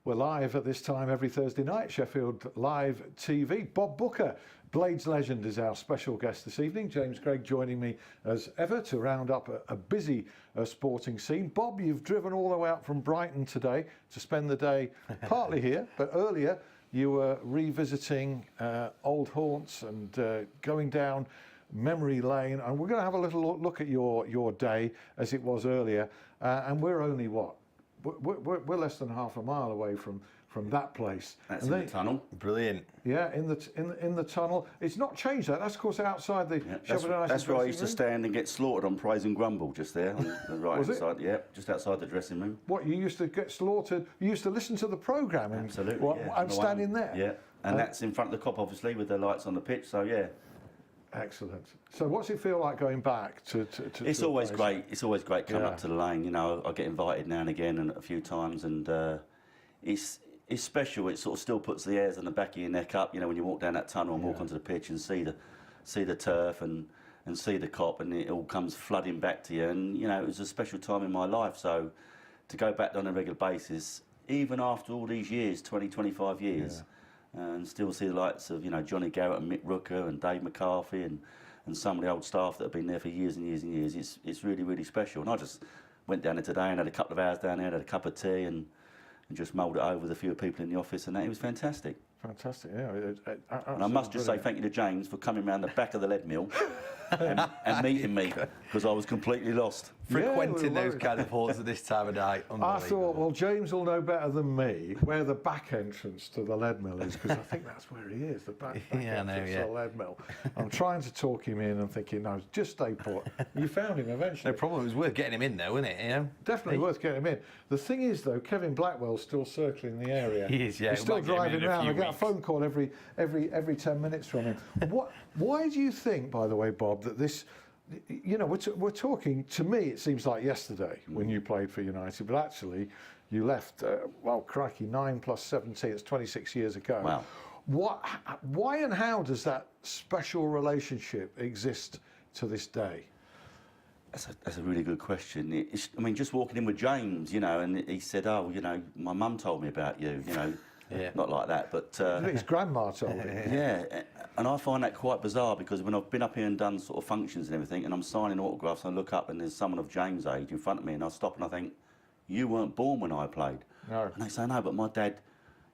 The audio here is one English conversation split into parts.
We're live at this time every Thursday night, Sheffield Live TV. Bob Booker, Blades legend, is our special guest this evening. James Gregg joining me as ever to round up a busy sporting scene. Bob, you've driven all the way out from Brighton today to spend the day partly here, but earlier you were revisiting old haunts and going down memory lane. And we're going to have a little look at your day as it was earlier. And we're only what? We're less than half a mile away from that place. That's in the tunnel. Brilliant. Yeah, in the tunnel. It's not changed that. That's of course outside the Sheffield United. That's where I used to stand and get slaughtered on Praise and Grumble, just there on the right hand side. Yeah, just outside the dressing room. What, you used to get slaughtered? You used to listen to the programme? Absolutely. I'm standing there. Yeah, and that's in front of the Cop, obviously, with the lights on the pitch. So yeah. Excellent. So what's it feel like going back to It's always great. It's always great coming up to the lane. You know, I get invited now and again and a few times, and it's special. It sort of still puts the hairs on the back of your neck up. You know, when you walk down that tunnel and walk onto the pitch and see the turf and see the Cop, and it all comes flooding back to you. And you know, it was a special time in my life. So to go back on a regular basis, even after all these years, 20, 25 years. Yeah. And still see the likes of, you know, Johnny Garrett and Mick Rooker and Dave McCarthy and some of the old staff that have been there for years and years and years. It's really, really special. And I just went down there today and had a couple of hours down there, had a cup of tea and just mulled it over with a few people in the office, and it was fantastic. Fantastic, yeah. And I must just say thank you to James for coming round the back of the lead mill and meeting me, because I was completely lost. Frequenting those kind of halls at this time of night. I thought, well, James will know better than me where the back entrance to the lead mill is, because I think that's where he is, the back entrance to the lead mill. I'm trying to talk him in and thinking, no, just stay put. You found him eventually. No problem. It was worth getting him in, though, wasn't it? You know? Definitely worth getting him in. The thing is, though, Kevin Blackwell's still circling the area. He is, yeah. He's still driving around. I get a phone call every 10 minutes from him. Why do you think, by the way, Bob, that this, you know, we're talking, to me it seems like yesterday when you played for United, but actually you left, well, crikey, 9 plus 17, it's 26 years ago. Wow. Why and how does that special relationship exist to this day? That's a really good question. I mean, just walking in with James, you know, and he said, oh, you know, my mum told me about you, you know. Yeah. Not like that, but... his grandma told him. Yeah, and I find that quite bizarre, because when I've been up here and done sort of functions and everything, and I'm signing autographs, and I look up and there's someone of James' age in front of me, and I stop and I think, you weren't born when I played. No. And they say, no, but my dad,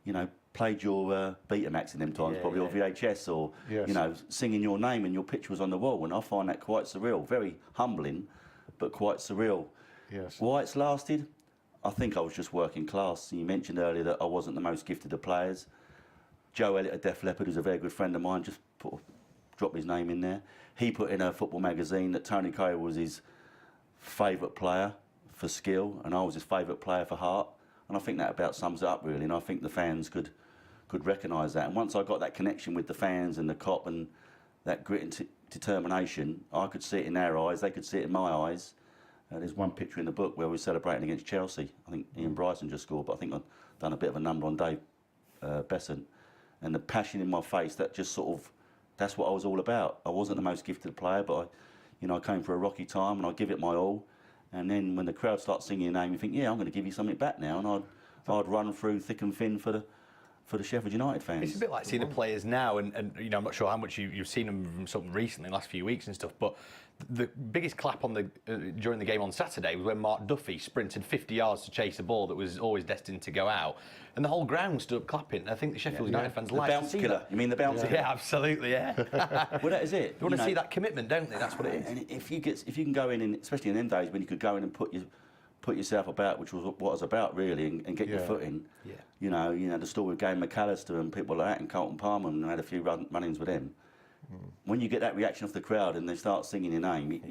you know, played your Betamax in them times, probably, or VHS, or, you know, singing your name and your picture was on the wall, and I find that quite surreal, very humbling, but quite surreal. Yes. Why it's lasted? I think I was just working class. You mentioned earlier that I wasn't the most gifted of players. Joe Elliott of Def Leppard, who's a very good friend of mine, just dropped his name in there. He put in a football magazine that Tony Coyle was his favourite player for skill, and I was his favourite player for heart. And I think that about sums it up, really. And I think the fans could recognise that. And once I got that connection with the fans and the Cop and that grit and determination, I could see it in their eyes, they could see it in my eyes. There's one picture in the book where we're celebrating against Chelsea. I think Ian Bryson just scored, but I think I've done a bit of a number on Dave Besant. And the passion in my face, that just sort of, that's what I was all about. I wasn't the most gifted player, but I came for a rocky time and I give it my all. And then when the crowd starts singing your name, you think, yeah, I'm going to give you something back now. And I'd run through thick and thin for the Sheffield United fans. It's a bit like seeing the players now, and you know, I'm not sure how much you've seen them from something recently, in the last few weeks and stuff, but the biggest clap on during the game on Saturday was when Mark Duffy sprinted 50 yards to chase a ball that was always destined to go out, and the whole ground stood up clapping. I think the Sheffield United fans like to see that. You mean the bounce killer? Yeah, absolutely, yeah. Well, that is it. They want to see that commitment, don't they? That's what it is. And if you can go in, especially in them days when you could go in and put yourself about, which was what I was about really, and get your foot in. Yeah. You know the story with Gary McAllister and people like that, and Carlton Palmer, and I had a few run-ins with them. When you get that reaction off the crowd and they start singing your name,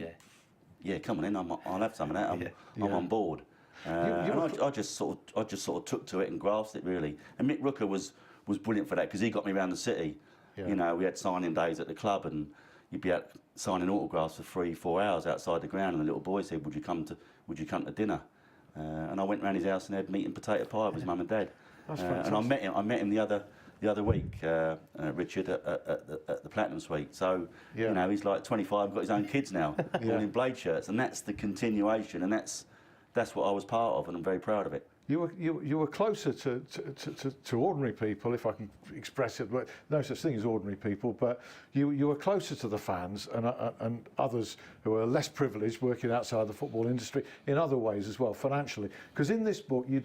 yeah, come on in, I'll have some of that. I'm on board. And I just sort of took to it and grasped it really. And Mick Rooker was brilliant for that, because he got me around the city. Yeah. You know, we had signing days at the club, and you'd be out signing autographs for 3-4 hours outside the ground, and the little boy said, would you come to dinner? And I went round his house and had meat and potato pie with his mum and dad. And I met him the other week, Richard, at the Platinum Suite. So, you know, he's like 25, got his own kids now, all in Blade shirts, and that's the continuation, and that's what I was part of, and I'm very proud of it. you were closer to ordinary people, if I can express it. But no such thing as ordinary people, but you were closer to the fans and others who are less privileged, working outside the football industry in other ways as well, financially. Because in this book you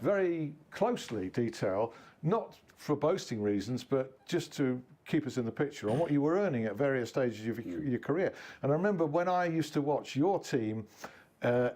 very closely detail, not for boasting reasons, but just to keep us in the picture on what you were earning at various stages of your career. And I remember when I used to watch your team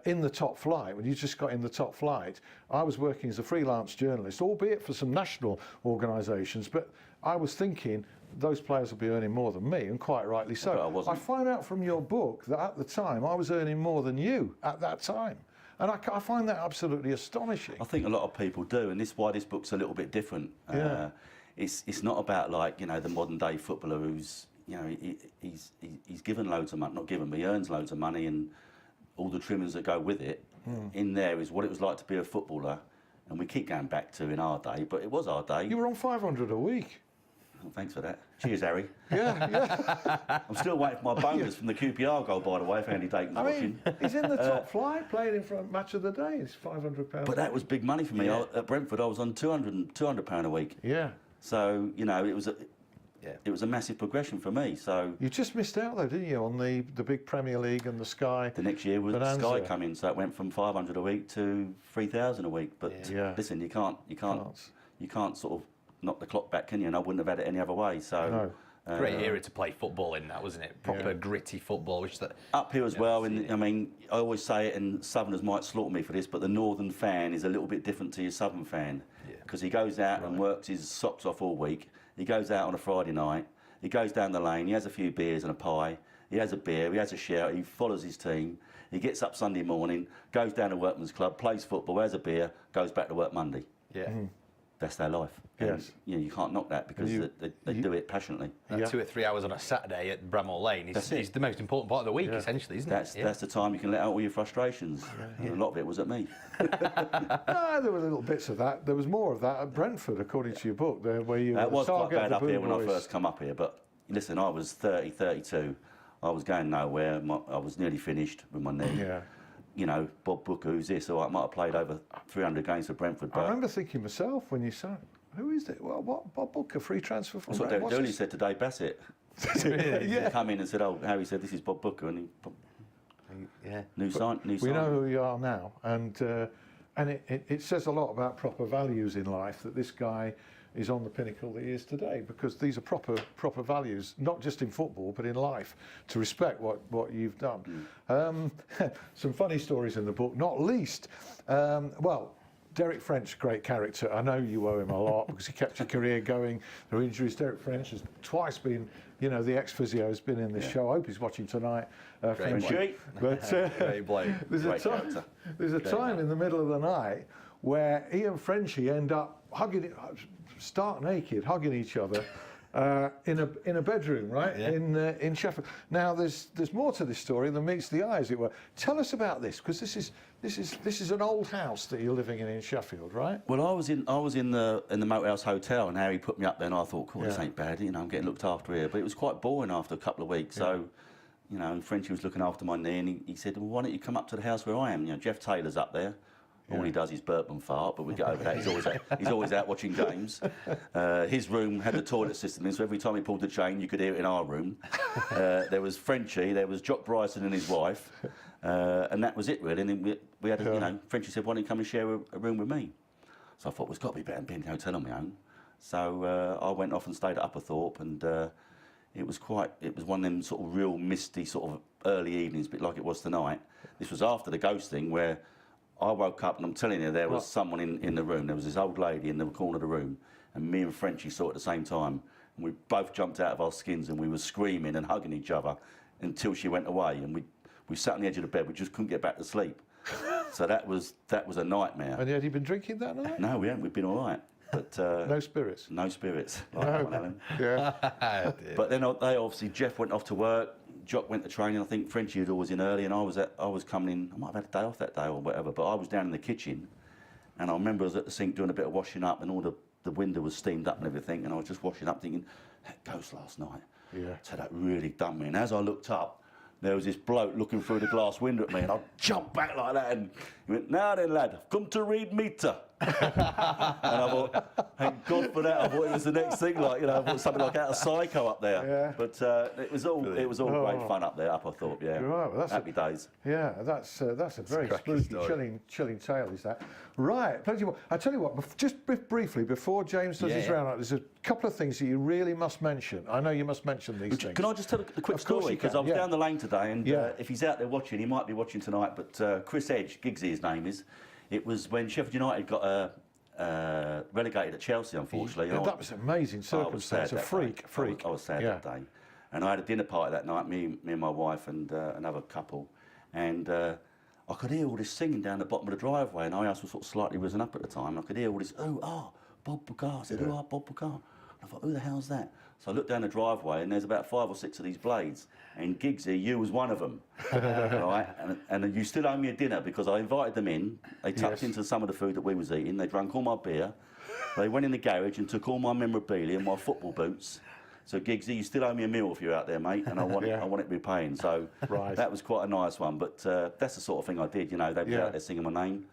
in the top flight, when you just got in the top flight, I was working as a freelance journalist, albeit for some national organisations, but I was thinking those players will be earning more than me, and quite rightly so. But I wasn't. I find out from your book that at the time I was earning more than you at that time. And I find that absolutely astonishing. I think a lot of people do, and this is why this book's a little bit different. Yeah. It's not about, like, you know, the modern day footballer who's, you know, he's given loads of money, not given, but he earns loads of money and all the trimmings that go with it. In there is what it was like to be a footballer, and we keep going back to in our day, but it was our day. You were on 500 a week. Oh, thanks for that. Cheers, Harry. Yeah. I'm still waiting for my bonus from the QPR goal, by the way, if Andy Dakin's I watching. mean, he's in the top flight, playing in front match of the day. It's £500. But that was big money for me. Yeah. At Brentford, I was on £200 a week. Yeah. So, you know, it was a massive progression for me. So You just missed out though, didn't you, on the big Premier League and the Sky? the next year was Bonanza. Sky coming, so it went from 500 a week to 3,000 a week. But Yeah. listen, you can't sort of knock the clock back, can you? And I wouldn't have had it any other way. So No. Great era to play football in, that wasn't it? Proper gritty football, which that up here as well. And I mean, I always say it, and Southerners might slaughter me for this, but the Northern fan is a little bit different to your Southern fan, because he goes out and works his socks off all week. He goes out on a Friday night. He goes down the lane. He has a few beers and a pie. He has a beer. He has a shout. He follows his team. He gets up Sunday morning, goes down to Workman's Club, plays football, has a beer, goes back to work Monday. yeah. That's their life. Yes. And, you know, you can't knock that because they do it passionately. That 2 or 3 hours on a Saturday at Bramall Lane That's is it. the most important part of the week, essentially, isn't it? That's the time you can let out all your frustrations. And a lot of it was at me. No, there were little bits of that. There was more of that at Brentford, according to your book, there where you That were was the quite target of bad the up here Boo when I Boys. first come up here. But listen, I was 32. I was going nowhere. I was nearly finished with my knee. Yeah. You know, Bob Booker, who's this? So I might have played over 300 games for Brentford. I But remember thinking myself when you said, who is it? Well, what Bob Booker, free transfer from that's what Brentford? Derek Dooley said to Dave Bassett. He come in and said, "Oh, Harry said this is Bob Booker," and Yeah. new sign. We know who you are now, and it says a lot about proper values in life that this guy is on the pinnacle that he is today, because these are proper values, not just in football but in life, to respect what you've done. Some funny stories in the book, not least, Derek French, great character. I know you owe him a lot because he kept your career going through injuries. Derek French has twice been, you know, the ex-physio has been in this show. I hope he's watching tonight. bloke. But Great bloke. there's Great a character. there's a time in the middle of the night where he and Frenchie end up hugging, stark naked, hugging each other. In a bedroom, right? Yeah. In Sheffield. Now, there's more to this story than meets the eye, as it were. Tell us about this, because this is an old house that you're living in Sheffield, right? Well, I was in the Moat House Hotel, and Harry put me up there, and I thought, cool, this ain't bad, you know, I'm getting looked after here. But it was quite boring after a couple of weeks. So, you know, Frenchie was looking after my knee, and he said, well, why don't you come up to the house where I am? You know, Jeff Taylor's up there. All he does is burp and fart, but we get over that. He's always out watching games. His room had the toilet system in, so every time he pulled the chain, you could hear it in our room. There was Frenchie, there was Jock Bryson and his wife, and that was it really. And then we had, you know, Frenchie said, "Why don't you come and share a room with me?" So I thought, well, it's got to be better than being in a hotel on my own. So I went off and stayed at Upperthorpe, and it was one of them sort of real misty sort of early evenings, a bit like it was tonight. This was after the ghost thing, where I woke up and I'm telling you, there was someone in the room. There was this old lady in the corner of the room, and me and Frenchie saw it at the same time. And we both jumped out of our skins and we were screaming and hugging each other until she went away. And we sat on the edge of the bed. We just couldn't get back to sleep. So that was a nightmare. And had you been drinking that night? No, we haven't. We've been all right. But No spirits? no spirits. Like that one, Alan. Yeah. But then they obviously, Jeff went off to work. Jock went to training. I think Frenchie was always in early, and I was coming in. I might have had a day off that day or whatever, but I was down in the kitchen, and I remember I was at the sink doing a bit of washing up, and all the window was steamed up and everything, and I was just washing up, thinking, that ghost last night. Yeah. So that really done me. And as I looked up, there was this bloke looking through the glass window at me, and I jumped back like that, and he went, "Now then, lad, I've come to read meter." And I thought, thank God for that. I thought it was the next thing, like, you know, I thought something like out of Psycho up there. Yeah. But it was all great fun up there. I thought, yeah, Right, well, that's happy days. Yeah, that's a very cracking spooky, story. chilling tale, is that? Right, plenty more. I tell you what, just briefly before James does his roundup, there's a couple of things that you really must mention. I know you must mention these things. Can I just tell a quick Of course story? you can, Because I was down the lane today, and Yeah. if he's out there watching, he might be watching tonight. But Chris Edge, Giggsy his name is. It was when Sheffield United got relegated at Chelsea, unfortunately. Yeah, that was amazing I was sad circumstance. A that freak. day. I was sad Yeah. that day. And I had a dinner party that night, me and my wife and another couple. And I could hear all this singing down the bottom of the driveway, and I was sort of slightly risen up at the time. And I could hear all this, Bob Bugard. I said, Bob Bugard. I thought, who the hell's that? So I looked down the driveway, and there's about 5 or 6 of these blades. And Giggsy, you was one of them. Right? And you still owe me a dinner, because I invited them in. They tucked into some of the food that we was eating. They drank all my beer. They went in the garage and took all my memorabilia and my football boots. So Giggsy, you still owe me a meal if you're out there, mate, and I want it to be paying. So that was quite a nice one. But that's the sort of thing I did. You know, they'd be out there singing my name.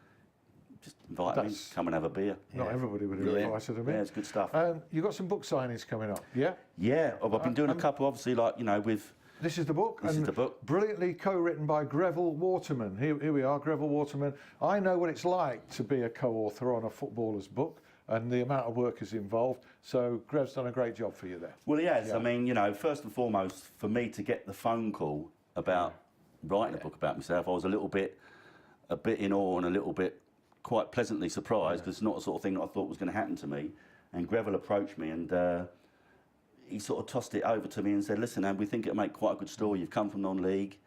Just invite them in, come and have a beer. Not everybody would have invited them in. Yeah, it's good stuff. You've got some book signings coming up, yeah? Yeah, I've been doing a couple, obviously, like, you know, with... This is the book. This is the book. Brilliantly co-written by Greville Waterman. Here we are, Greville Waterman. I know what it's like to be a co-author on a footballer's book, and the amount of work is involved. So Grev's done a great job for you there. Well, yes. I mean, you know, first and foremost, for me to get the phone call about writing a book about myself, I was a bit in awe and a little bit quite pleasantly surprised, because it's not the sort of thing that I thought was going to happen to me. And Greville approached me, and he sort of tossed it over to me and said, "Listen, Anne, we think it'll make quite a good story. You've come from non-league,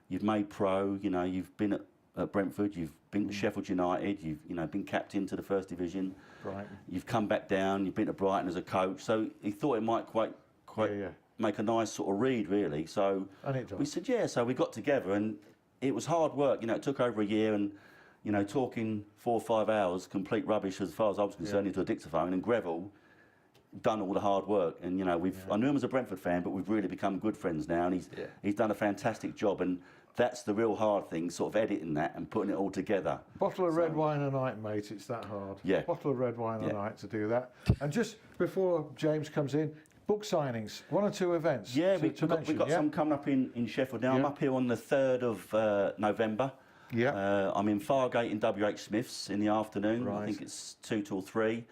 you've made pro, you know, you've been at Brentford, you've been to Sheffield United, you've been captain to the First Division, Right. You've come back down, you've been to Brighton as a coach." So he thought it might quite make a nice sort of read, really. So And it does. we said, yeah. So we got together, and it was hard work. You know, it took over a year, and you know, talking 4 or 5 hours, complete rubbish as far as I was concerned, into a dictaphone. And Greville done all the hard work, and you know, I knew him as a Brentford fan, but we've really become good friends now, and he's done a fantastic job, and that's the real hard thing, sort of editing that and putting it all together. Bottle of red wine a night, mate, it's that hard. Yeah. Bottle of red wine a night to do that. And just before James comes in, book signings, 1 or 2 events. Yeah, we've got some coming up in Sheffield now. I'm up here on the 3rd of November. Yeah. I'm in Fargate in WH Smith's in the afternoon. Right. I think it's 2 till 3.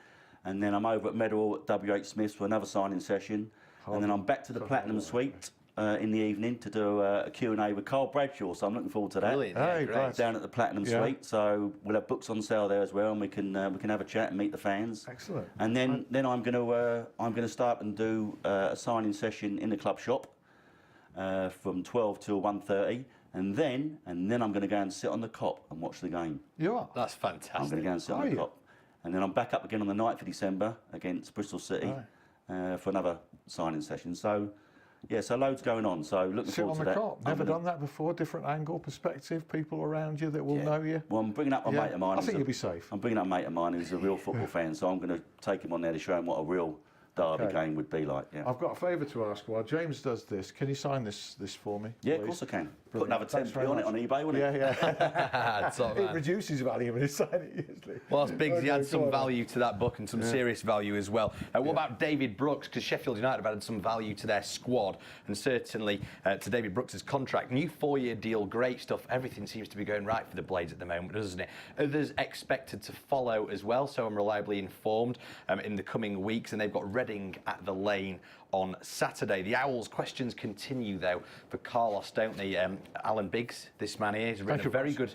And then I'm over at Meadowhall at WH Smith's for another signing session. And then I'm back to the Platinum Suite in the evening to do a Q&A with Carl Bradshaw. So I'm looking forward to that. Brilliant. Hey, Great. right. Down at the Platinum Suite. So we'll have books on sale there as well, and we can have a chat and meet the fans. Excellent. And then I'm going to start and do a signing session in the club shop from 12 till 1:30. And then I'm going to go and sit on the cop and watch the game. You are? That's I'm fantastic. going to go and sit on the cop. And then I'm back up again on the 9th of December against Bristol City for another signing session. So, yeah, so loads going on. So looking Sit forward on to the that. cop. Never done that before. Different angle, perspective, people around you that will know you. Well, I'm bringing up a mate of mine. I think you'll be safe. I'm bringing up a mate of mine who's a real football fan, so I'm going to take him on there to show him what a real derby game would be like. Yeah. I've got a favour to ask. While James does this, can you sign this for me? Yeah, please? of course I can. Put Brilliant. another 10p on it on eBay, wouldn't it? Yeah. Top It man. reduces value when you sign it usually. Well, that's big. He Okay, had go some on. value to that book and some serious value as well. What about David Brooks? Because Sheffield United have added some value to their squad and certainly to David Brooks' contract. New 4-year deal, great stuff. Everything seems to be going right for the Blades at the moment, doesn't it? Others expected to follow as well, so I'm reliably informed in the coming weeks. And they've got Reading at the Lane on Saturday. The Owls' questions continue, though, for Carlos, don't they? Alan Biggs, this man here, has written a very good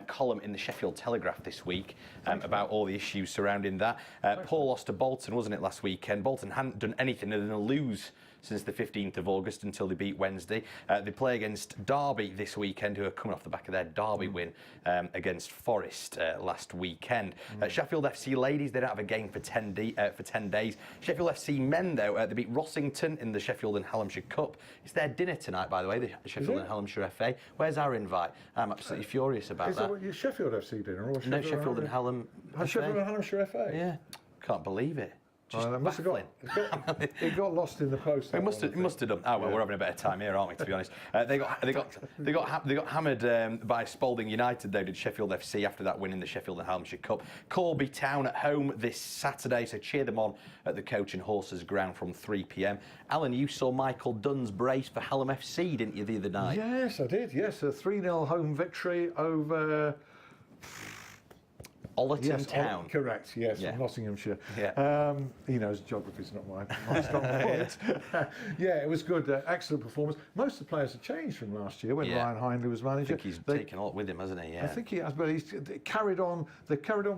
column in the Sheffield Telegraph this week about all the issues surrounding that. Paul lost to Bolton, wasn't it, last weekend? Bolton hadn't done anything other than lose since the 15th of August until they beat Wednesday. They play against Derby this weekend, who are coming off the back of their Derby win against Forest last weekend. Sheffield FC ladies, they don't have a game for 10 days. Sheffield FC men, though, they beat Rossington in the Sheffield and Hallamshire Cup. It's their dinner tonight, by the way, the Sheffield and Hallamshire FA. Where's our invite? I'm absolutely furious about Is that. that what your Sheffield FC dinner? Or No, Sheffield and Hallam. Sheffield and Hallamshire FA? Yeah, can't believe it. Just it must have got, it got lost in the post. It must have done. Oh well, we're having a better time here, aren't we? To be honest, they got hammered by Spalding United. Though did Sheffield FC after that win in the Sheffield and Hallamshire Cup. Corby Town at home this Saturday, so cheer them on at the Coach and Horses ground from 3 p.m. Alan, you saw Michael Dunn's brace for Hallam FC, didn't you, the other night? Yes, I did. Yes, a 3-0 home victory over Ollerton Town. Correct, yes, Yeah. from Nottinghamshire. Yeah. He knows geography's not my strong point. Yeah, it was good. Excellent performance. Most of the players have changed from last year when Yeah. Ryan Hindley was manager. I think he's taken a lot with him, hasn't he? Yeah. I think he has, but they've carried on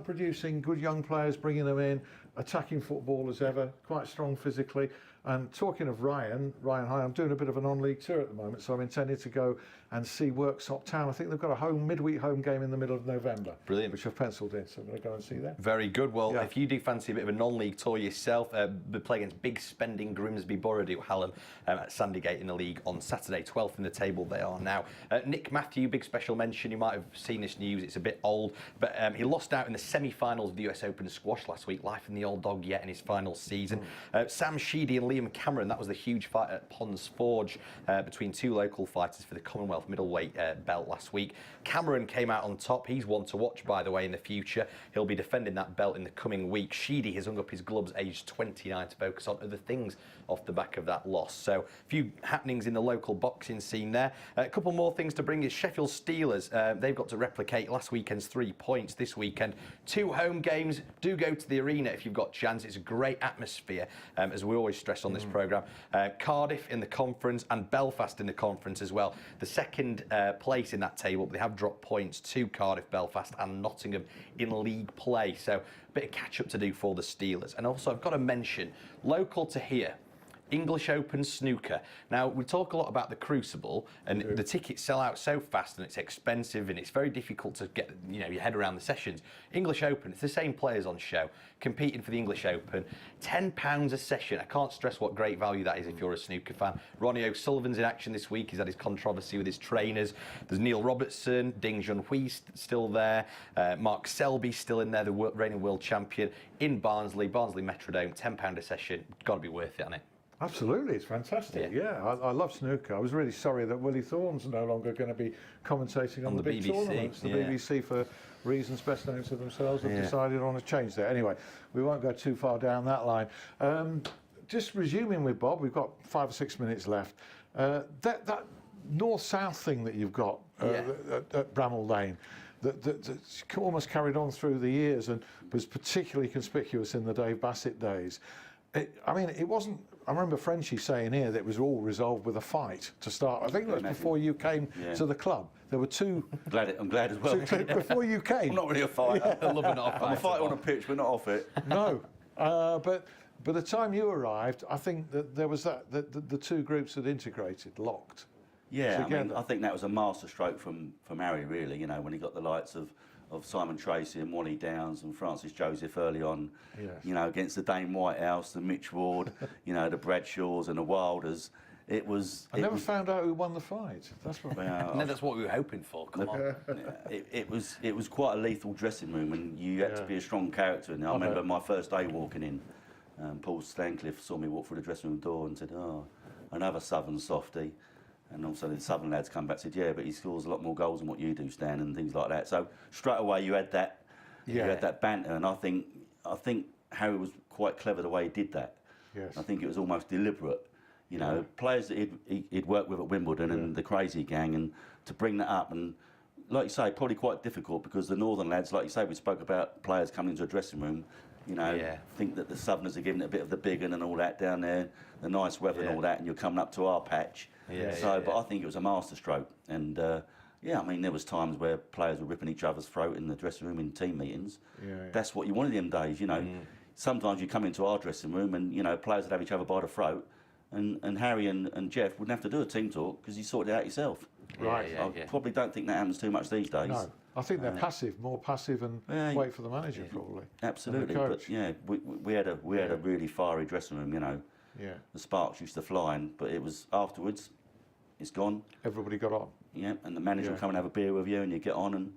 producing good young players, bringing them in, attacking football as ever, quite strong physically. And talking of Ryan Hindley, I'm doing a bit of a non-league tour at the moment, so I'm intending to go and see Worksop Town. I think they've got a midweek home game in the middle of November. Brilliant. Which I've penciled in, so I'm going to go and see them. Very good. Well, Yeah. if you do fancy a bit of a non-league tour yourself, we play against big spending Grimsby Borough do Hallam at Sandygate in the league on Saturday, 12th in the table they are now. Nick Matthew, big special mention. You might have seen this news. It's a bit old, but he lost out in the semi-finals of the US Open squash last week. Life in the old dog yet in his final season. Sam Sheedy and Liam Cameron. That was the huge fight at Ponds Forge between two local fighters for the Commonwealth middleweight belt last week. Cameron came out on top. He's one to watch, by the way, in the future. He'll be defending that belt in the coming week. Sheedy has hung up his gloves aged 29 to focus on other things off the back of that loss. So a few happenings in the local boxing scene there. A couple more things to bring is Sheffield Steelers. They've got to replicate last weekend's 3 points this weekend. 2 home games. Do go to the arena if you've got chance. It's a great atmosphere, as we always stress on this programme. Cardiff in the conference and Belfast in the conference as well. The second place in that table, but they have dropped points to Cardiff, Belfast and Nottingham in league play. So a bit of catch up to do for the Steelers. And also I've got to mention, local to here, English Open snooker. Now, we talk a lot about the Crucible, and the tickets sell out so fast, and it's expensive, and it's very difficult to get your head around the sessions. English Open, it's the same players on show competing for the English Open. £10 a session. I can't stress what great value that is if you're a snooker fan. Ronnie O'Sullivan's in action this week. He's had his controversy with his trainers. There's Neil Robertson, Ding Junhui still there, Mark Selby still in there, the reigning world champion in Barnsley Metrodome. £10 a session. Got to be worth it, hasn't it? Absolutely, it's fantastic. Yeah. I love snooker. I was really sorry that Willie Thorne's no longer going to be commentating on the big BBC, tournaments. The yeah. BBC, for reasons best known to themselves, have decided on a change there. Anyway, we won't go too far down that line. Just resuming with Bob, we've got 5 or 6 minutes left. That north-south thing that you've got at Bramall Lane, that's almost carried on through the years and was particularly conspicuous in the Dave Bassett days. It wasn't. I remember Frenchie saying here that it was all resolved with a fight to start. I think it was before you came to the club. There were 2. I'm glad as well. Before you came. I'm not really a fighter. I love it not I'm a fighter on a pitch, but not off it. No, but by the time you arrived, I think that there was the 2 groups had integrated, locked. Yeah, together. I think that was a masterstroke from Harry, really. When he got the likes of Simon Tracy and Wally Downs and Francis Joseph early on, against the Dane Whitehouse, the Mitch Ward, the Bradshaws and the Wilders. It was. I never found out who won the fight. That's what. No, that's what we were hoping for. Come on. It was quite a lethal dressing room, and you had to be a strong character. And I remember my first day walking in. Paul Stancliffe saw me walk through the dressing room door and said, "Oh, another Southern softie." And also the Southern lads come back and said, "Yeah, but he scores a lot more goals than what you do, Stan," and things like that. So straight away you had that, you had that banter, and I think Harry was quite clever the way he did that. Yes. I think it was almost deliberate. Players that he'd worked with at Wimbledon and the Crazy Gang, and to bring that up, and like you say, probably quite difficult because the Northern lads, like you say, we spoke about players coming into a dressing room. Think that the Southerners are giving it a bit of the big un and all that down there, the nice weather and all that, and you're coming up to our patch. But I think it was a masterstroke, and there was times where players were ripping each other's throat in the dressing room in team meetings. That's what you wanted them days, Sometimes you come into our dressing room and players would have each other by the throat, and Harry and Jeff wouldn't have to do a team talk because you sorted it out yourself. Right. I probably don't think that happens too much these days. No, I think they're more passive, and wait for the manager probably. Absolutely, coach. but we had a really fiery dressing room, The sparks used to fly, but it was afterwards, it's gone. Everybody got on. Yeah, and the manager will come and have a beer with you, and you get on and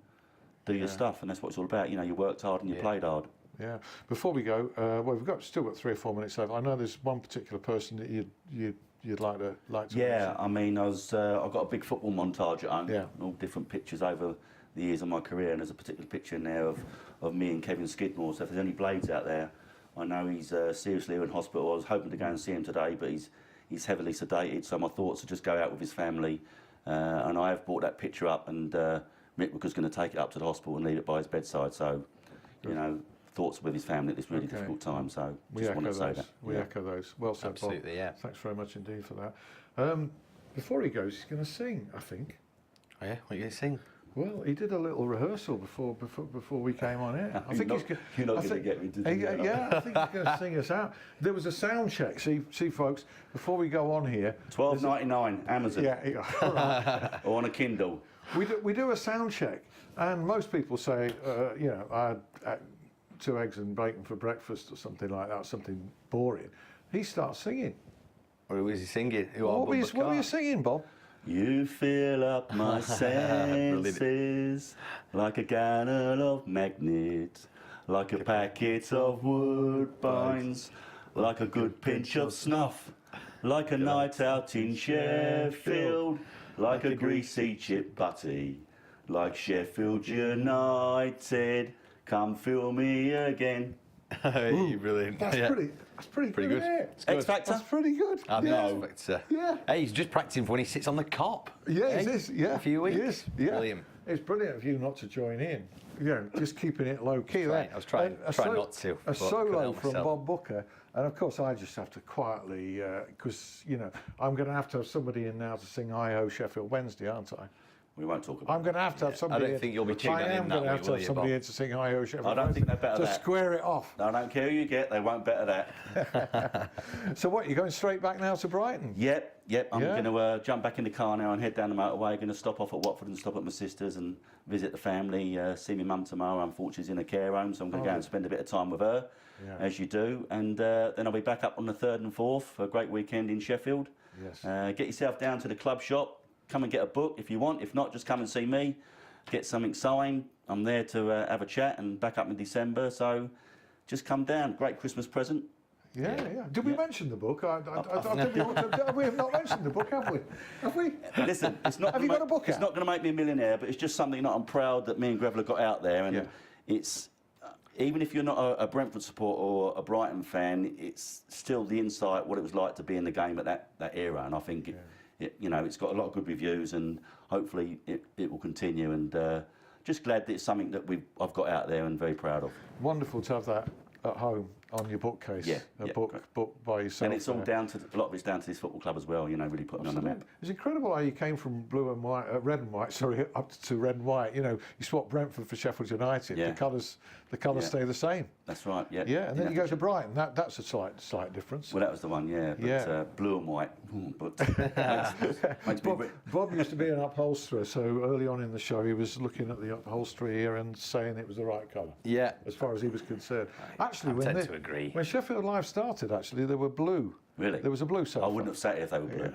do your stuff, and that's what it's all about. You worked hard and you played hard. Yeah. Before we go, well, we've still got 3 or 4 minutes left. I know there's one particular person that you'd like to Yeah, mention. I mean, I've got a big football montage at home. Yeah. All different pictures over the years of my career, and there's a particular picture in there of me and Kevin Skidmore. So if there's any Blades out there, I know he's seriously ill in hospital. I was hoping to go and see him today, but he's heavily sedated. So my thoughts are just go out with his family, and I have brought that picture up, and Mick was going to take it up to the hospital and leave it by his bedside. So, you know, thoughts with his family at this really difficult time. So just wanted to say that. We echo those. Well said, Absolutely, Bob. yeah. Thanks very much indeed for that. Before he goes, he's going to sing, I think. Oh, yeah, what are you going to sing? Well, he did a little rehearsal before we came on here. I think You're not going to get me to do that. Yeah, I think he's going to sing us out. There was a sound check. See, folks, before we go on here. $12.99 Amazon. Yeah, all right. Or on a Kindle. We do a sound check, and most people say, you know, I had 2 eggs and bacon for breakfast or something like that, something boring. He starts singing. Or was he singing? What were you singing, Bob? You fill up my senses like a gallon of magnets, like a packet of woodbines, like a good pinch of snuff, like a night out in Sheffield, like a greasy chip butty, like Sheffield United, come fill me again. Brilliant. That's pretty good. good. Isn't it? It's good. X Factor? That's pretty good. I know. Yeah. Hey, he's just practicing for when he sits on the cop. Yeah, Hey, it is. Yeah, a few weeks. It is. Yeah. Brilliant. It's brilliant of you not to join in. You know, just keeping it low key. I was trying not to, A but couldn't solo help from myself. Bob Booker, and of course I just have to quietly, because you know I'm going to have somebody in now to sing "I Ho Sheffield Wednesday," aren't I? We won't talk about I'm going to have somebody. I don't think you'll be tuning I am in going that to week, have will you, somebody Bob? in to sing "I Ho Sheffield." I don't think they're better to that. square it off. I don't care who you get, they won't better that. So what? You're going straight back now to Brighton? Yep. I'm Yeah. going to jump back in the car now and head down the motorway. Going to stop off at Watford and stop at my sister's and visit the family. See my mum tomorrow. Unfortunately, she's in a care home, so I'm going to go and spend a bit of time with her, as you do. And then I'll be back up on the 3rd and 4th for a great weekend in Sheffield. Yes. Get yourself down to the club shop. Come and get a book if you want. If not, just come and see me. Get something signed. I'm there to have a chat and back up in December. So just come down. Great Christmas present. Yeah. Did we mention the book? I think we have not mentioned the book, have we? Have we? Listen, it's not. Have you got a book It's out? not going to make me a millionaire, but it's just something that I'm proud that me and Greville got out there, and it's even if you're not a Brentford supporter or a Brighton fan, it's still the insight what it was like to be in the game at that era, and I think you know it's got a lot of good reviews, and hopefully it will continue, and just glad that it's something that I've got out there and very proud of. Wonderful to have that at home on your bookcase. A book by yourself. And it's all down to a lot of it's down to this football club as well. You know, really putting me on the map. It's incredible how you came from blue and white, red and white, sorry, up to red and white. You know, you swapped Brentford for Sheffield United. Yeah. The colours stay the same. That's right. Yeah. Yeah, and then you go to Brighton. That's a slight difference. Well, that was the one. Yeah. But blue and white. But makes me Bob used to be an upholsterer, so early on in the show he was looking at the upholstery here and saying it was the right colour. Yeah. As far as he was concerned. Actually, I tend to agree. When Sheffield Live started, actually, they were blue. Really? There was a blue sofa. I wouldn't have sat here if they were blue.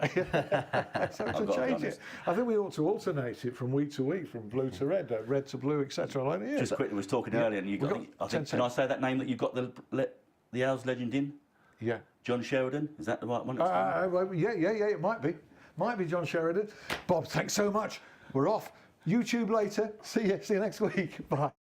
So I've to got to be change it, honest. I think we ought to alternate it from week to week, from blue to red to blue, etc. Like, yeah, Just quickly, we was talking earlier, and you got. I think, can I say that name that you got the Owls legend in? Yeah. John Sheridan. Is that the right one? Yeah. It might be John Sheridan. Bob, thanks so much. We're off. YouTube later. See you next week. Bye.